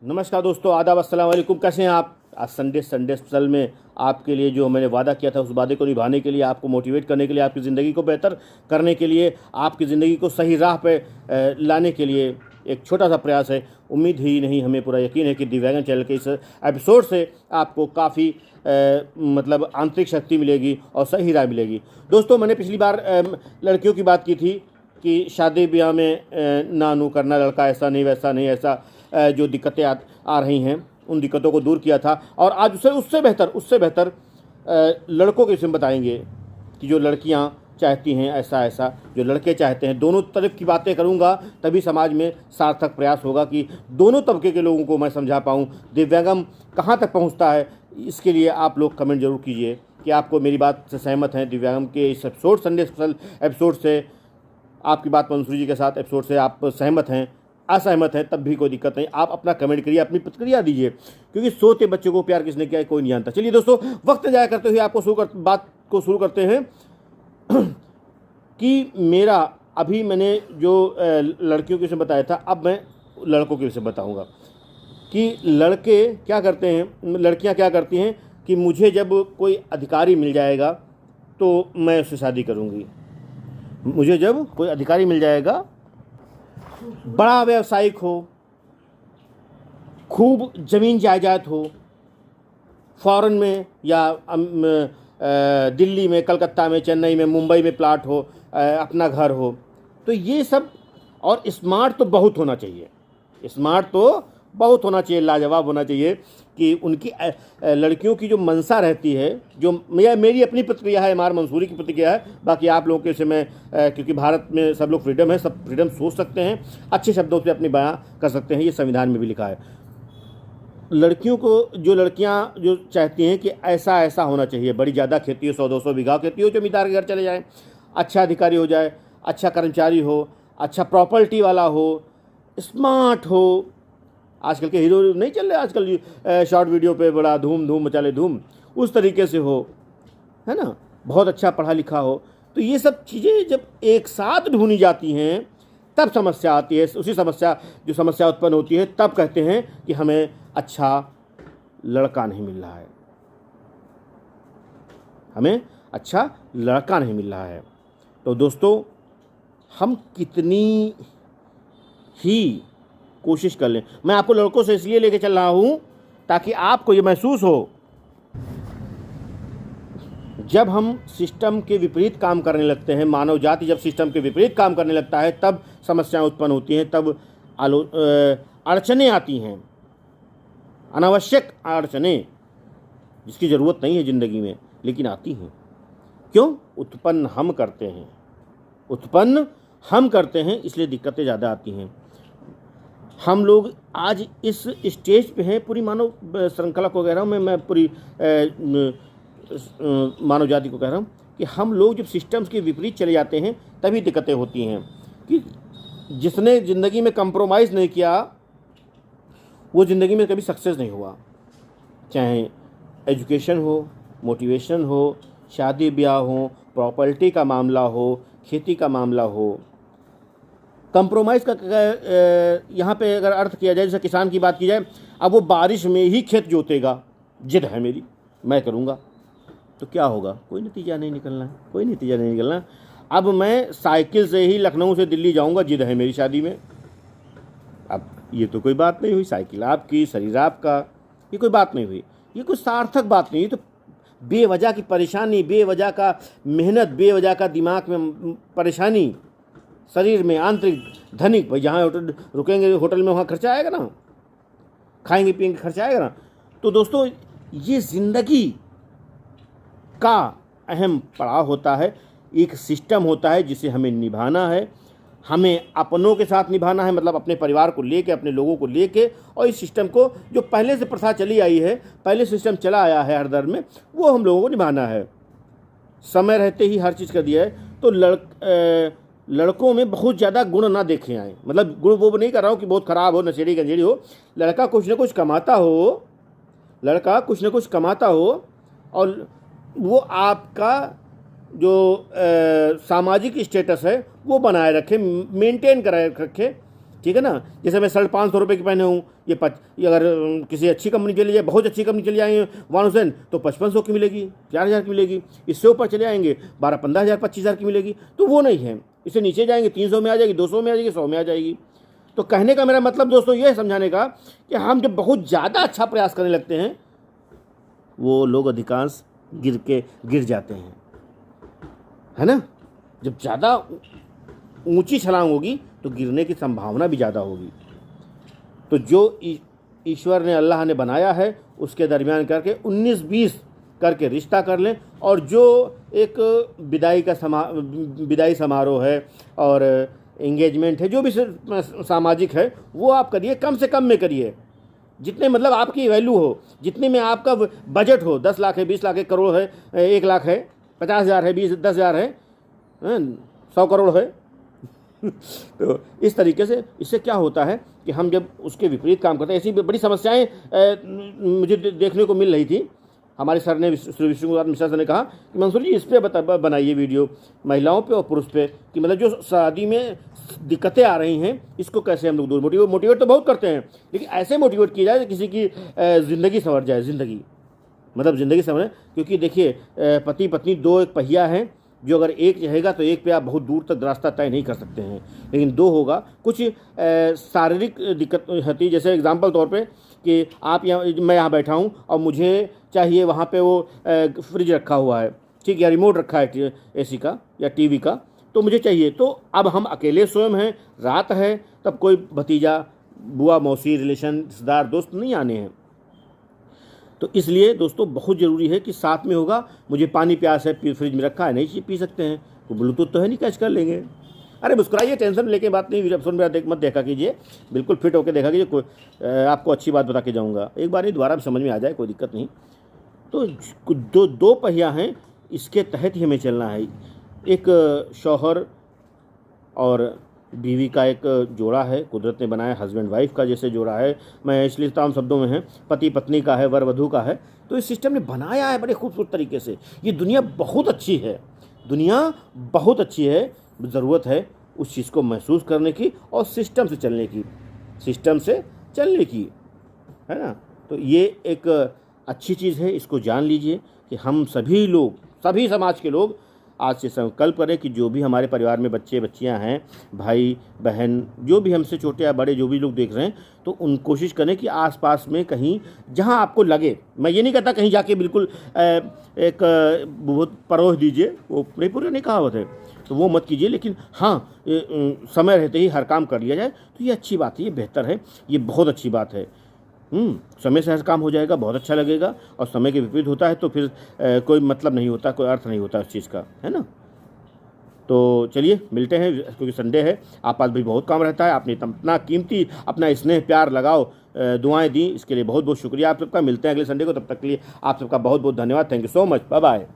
नमस्कार दोस्तों, आदाब, अस्सलाम वालेकुम। कैसे हैं आप? आज संडे स्पेशल में आपके लिए जो मैंने वादा किया था उस वादे को निभाने के लिए, आपको मोटिवेट करने के लिए, आपकी ज़िंदगी को बेहतर करने के लिए, आपकी ज़िंदगी को सही राह पे लाने के लिए एक छोटा सा प्रयास है। उम्मीद ही नहीं, हमें पूरा यकीन है कि दिव्यांगन चैनल के इस एपिसोड से आपको काफ़ी मतलब आंतरिक शक्ति मिलेगी और सही राह मिलेगी। दोस्तों, मैंने पिछली बार लड़कियों की बात की थी कि शादी ब्याह में ना नू करना, लड़का ऐसा नहीं वैसा नहीं, ऐसा जो दिक्कतें आ रही हैं उन दिक्कतों को दूर किया था। और आज उससे बेहतर लड़कों के विषय में बताएंगे कि जो लड़कियां चाहती हैं ऐसा ऐसा, जो लड़के चाहते हैं, दोनों तरफ की बातें करूंगा। तभी समाज में सार्थक प्रयास होगा कि दोनों तबके के लोगों को मैं समझा पाऊँ दिव्यांगम कहाँ तक पहुँचता है। इसके लिए आप लोग कमेंट जरूर कीजिए कि आपको मेरी बात से सहमत हैं। दिव्यांगम के इस एपिसोड, संडे स्पेशल एपिसोड से, आपकी बात मंसूरी जी के साथ एपिसोड से आप सहमत हैं, असहमत हैं, तब भी कोई दिक्कत नहीं। आप अपना कमेंट करिए, अपनी प्रतिक्रिया दीजिए, क्योंकि सोते बच्चे को प्यार किसने किया है कोई नहीं जानता। चलिए दोस्तों, वक्त जाया करते हुए आपको बात को शुरू करते हैं कि मेरा अभी मैंने जो लड़कियों के विषय बताया था, अब मैं लड़कों के विषय बताऊंगा कि लड़के क्या करते हैं, लड़कियां क्या करती हैं कि मुझे जब कोई अधिकारी मिल जाएगा तो मैं उससे शादी करूंगी। मुझे जब कोई अधिकारी मिल जाएगा, बड़ा व्यवसायिक हो, खूब ज़मीन जायदाद हो, फॉरेन में या दिल्ली में, कलकत्ता में, चेन्नई में, मुंबई में प्लाट हो, अपना घर हो, तो ये सब, और स्मार्ट तो बहुत होना चाहिए, स्मार्ट तो बहुत होना चाहिए, लाजवाब होना चाहिए कि उनकी लड़कियों की जो मंशा रहती है, जो मेरी अपनी प्रतिक्रिया है, मार मंसूरी की प्रतिक्रिया है। बाकी आप लोगों के विषय में, क्योंकि भारत में सब लोग फ्रीडम है, सब फ्रीडम सोच सकते हैं, अच्छे शब्दों से अपनी बयां कर सकते हैं, ये संविधान में भी लिखा है। लड़कियों को, जो लड़कियां जो चाहती हैं कि ऐसा ऐसा होना चाहिए, बड़ी ज़्यादा खेती हो, 100-200 बीघा खेती हो, जमींदार के घर चले जाएँ, अच्छा अधिकारी हो जाए, अच्छा कर्मचारी हो, अच्छा प्रॉपर्टी वाला हो, स्मार्ट हो। आजकल के हीरो नहीं चल रहे आजकल शॉर्ट वीडियो पे बड़ा धूम धूम मचा ले धूम, उस तरीके से हो, है ना, बहुत अच्छा पढ़ा लिखा हो। तो ये सब चीज़ें जब एक साथ ढूंढी जाती हैं तब समस्या आती है। उसी समस्या उत्पन्न होती है, तब कहते हैं कि हमें अच्छा लड़का नहीं मिल रहा है, हमें अच्छा लड़का नहीं मिल रहा है। तो दोस्तों, हम कितनी ही कोशिश कर लें, मैं आपको लड़कों से इसलिए लेके चल रहा हूं ताकि आपको ये महसूस हो, जब हम सिस्टम के विपरीत काम करने लगते हैं, मानव जाति जब सिस्टम के विपरीत काम करने लगता है, तब समस्याएं उत्पन्न होती हैं, तब अड़चनें आती हैं, अनावश्यक अड़चनें जिसकी ज़रूरत नहीं है ज़िंदगी में, लेकिन आती हैं। क्यों? उत्पन्न हम करते हैं, इसलिए दिक्कतें ज़्यादा आती हैं। हम लोग आज इस स्टेज पे हैं, पूरी मानव श्रृंखला को कह रहा हूँ मैं पूरी मानव जाति को कह रहा हूँ कि हम लोग जब सिस्टम्स के विपरीत चले जाते हैं तभी दिक्कतें होती हैं। कि जिसने ज़िंदगी में कंप्रोमाइज़ नहीं किया वो ज़िंदगी में कभी सक्सेस नहीं हुआ, चाहे एजुकेशन हो, मोटिवेशन हो, शादी ब्याह हो, प्रॉपर्टी का मामला हो, खेती का मामला हो। कंप्रोमाइज़ का यहाँ पे अगर अर्थ किया जाए, जैसे किसान की बात की जाए, अब वो बारिश में ही खेत जोतेगा, जिद है मेरी, मैं करूँगा, तो क्या होगा? कोई नतीजा नहीं निकलना। अब मैं साइकिल से ही लखनऊ से दिल्ली जाऊँगा, जिद है मेरी शादी में। अब ये तो कोई बात नहीं हुई, साइकिल आपकी, शरीर आपका, ये कोई बात नहीं हुई, ये कोई सार्थक बात नहीं। ये तो बेवजह की परेशानी, बेवजह का मेहनत, बेवजह का दिमाग में परेशानी, शरीर में आंतरिक धनिक, भाई जहाँ होटल रुकेंगे होटल में वहाँ खर्चा आएगा ना, खाएंगे पिएंगे खर्चा आएगा ना। तो दोस्तों, ये ज़िंदगी का अहम पड़ाव होता है, एक सिस्टम होता है जिसे हमें निभाना है, हमें अपनों के साथ निभाना है, मतलब अपने परिवार को लेके, अपने लोगों को लेके, और इस सिस्टम को जो पहले से प्रथा चली आई है, पहले सिस्टम चला आया है हर दर में, वो हम लोगों को निभाना है। समय रहते ही हर चीज़ कर दिया है। तो लड़कों में बहुत ज़्यादा गुण ना देखे आए, मतलब गुण वो नहीं कर रहा हूँ कि बहुत ख़राब हो, नशेड़ी गंजेड़ी हो। लड़का कुछ ना कुछ कमाता हो, और वो आपका जो सामाजिक स्टेटस है वो बनाए रखे, मेंटेन कराए रखे, ठीक है ना। जैसे मैं शर्ट 500 रुपये की पहने हूँ, ये अगर किसी अच्छी कंपनी चली जाए, बहुत अच्छी कंपनी चली जाएंगे वन हुसैन, तो 5500 की मिलेगी, 4000 की मिलेगी। इससे ऊपर चले आएंगे 12-15 हज़ार 25 हज़ार की मिलेगी। तो वो नहीं है। इससे नीचे जाएंगे 300 में आ जाएगी, 200 में आ जाएगी, 100 में आ जाएगी। तो कहने का मेरा मतलब दोस्तों ये है समझाने का कि हम जब बहुत ज़्यादा अच्छा प्रयास करने लगते हैं, वो लोग अधिकांश गिर जाते हैं, है ना। जब ज़्यादा ऊंची छलांग होगी तो गिरने की संभावना भी ज़्यादा होगी। तो जो ईश्वर ने, अल्लाह ने बनाया है, उसके दरमियान करके 19-20 करके रिश्ता कर लें। और जो एक विदाई समारोह है और एंगेजमेंट है, जो भी सामाजिक है, वो आप करिए, कम से कम में करिए, जितने मतलब आपकी वैल्यू हो, जितने में आपका बजट हो। 10 लाख है, 20 लाख है, करोड़ है, 1 लाख है, 50,000 है, 10,000 है, 100 करोड़ है। तो इस तरीके से इससे क्या होता है कि हम जब उसके विपरीत काम करते हैं, ऐसी बड़ी समस्याएं मुझे देखने को मिल रही थी। हमारे सर ने, श्री विष्णु मिश्रा सर ने कहा कि मंसूर जी इस पर बनाइए वीडियो, महिलाओं पे और पुरुष पे, कि मतलब जो शादी में दिक्कतें आ रही हैं, इसको कैसे हम लोग दूर मोटिवेट तो बहुत करते हैं, लेकिन ऐसे मोटिवेट किया जाए किसी की ज़िंदगी संवर जाए, ज़िंदगी संवरे। क्योंकि देखिए, पति पत्नी दो एक पहिया हैं, जो अगर एक रहेगा तो एक पे आप बहुत दूर तक रास्ता तय नहीं कर सकते हैं, लेकिन दो होगा। कुछ शारीरिक दिक्कत होती है, जैसे एग्जांपल तौर पे कि आप मैं यहाँ बैठा हूँ और मुझे चाहिए वहाँ पे वो फ्रिज रखा हुआ है, ठीक, या रिमोट रखा है एसी का या टीवी का, तो मुझे चाहिए। तो अब हम अकेले स्वयं हैं, रात है, तब कोई भतीजा, बुआ, मौसी, रिलेशन, रिश्तेदार, दोस्त नहीं आने हैं। तो इसलिए दोस्तों बहुत ज़रूरी है कि साथ में होगा। मुझे पानी प्यास है, फ्रिज में रखा है, नहीं पी सकते हैं, तो ब्लूटूथ तो है नहीं, कैच कर लेंगे। अरे मुस्कुराइए, टेंशन लेके बात नहीं, एपिसोड मेरा मत देखा कीजिए, बिल्कुल फिट होकर देखा कीजिए। कोई आपको अच्छी बात बता के जाऊँगा, एक बार नहीं दोबारा भी समझ में आ जाए, कोई दिक्कत नहीं। तो दो पहिया हैं, इसके तहत ही हमें चलना है। एक शौहर और बीवी का एक जोड़ा है, कुदरत ने बनाया, हस्बैंड वाइफ का जैसे जोड़ा है, मैं इसलिए आम शब्दों में है, पति पत्नी का है, वर वधू का है। तो इस सिस्टम ने बनाया है बड़े खूबसूरत तरीके से। ये दुनिया बहुत अच्छी है, दुनिया बहुत अच्छी है। ज़रूरत है उस चीज़ को महसूस करने की और सिस्टम से चलने की, है ना। तो ये एक अच्छी चीज़ है, इसको जान लीजिए कि हम सभी लोग, सभी समाज के लोग आज से संकल्प करें कि जो भी हमारे परिवार में बच्चे बच्चियां हैं, भाई बहन, जो भी हमसे छोटे या बड़े, जो भी लोग देख रहे हैं, तो उन कोशिश करें कि आसपास में कहीं जहां आपको लगे, मैं ये नहीं कहता कहीं जाके बिल्कुल एक बहुत परोस दीजिए, वो पूरे नहीं कहावत है, तो वो मत कीजिए, लेकिन हाँ समय रहते ही हर काम कर लिया जाए, तो ये अच्छी बात है, ये बेहतर है, ये बहुत अच्छी बात है। समय से हर काम हो जाएगा, बहुत अच्छा लगेगा। और समय के विपरीत होता है तो फिर कोई मतलब नहीं होता, कोई अर्थ नहीं होता उस चीज़ का, है ना। तो चलिए मिलते हैं, क्योंकि संडे है, आप पास भी बहुत काम रहता है। आपने इतना कीमती अपना स्नेह, प्यार, लगाव, दुआएं दी, इसके लिए बहुत बहुत शुक्रिया आप सबका। मिलते हैं अगले संडे को, तब तक के लिए आप सबका बहुत बहुत धन्यवाद। Thank you so much, bye bye.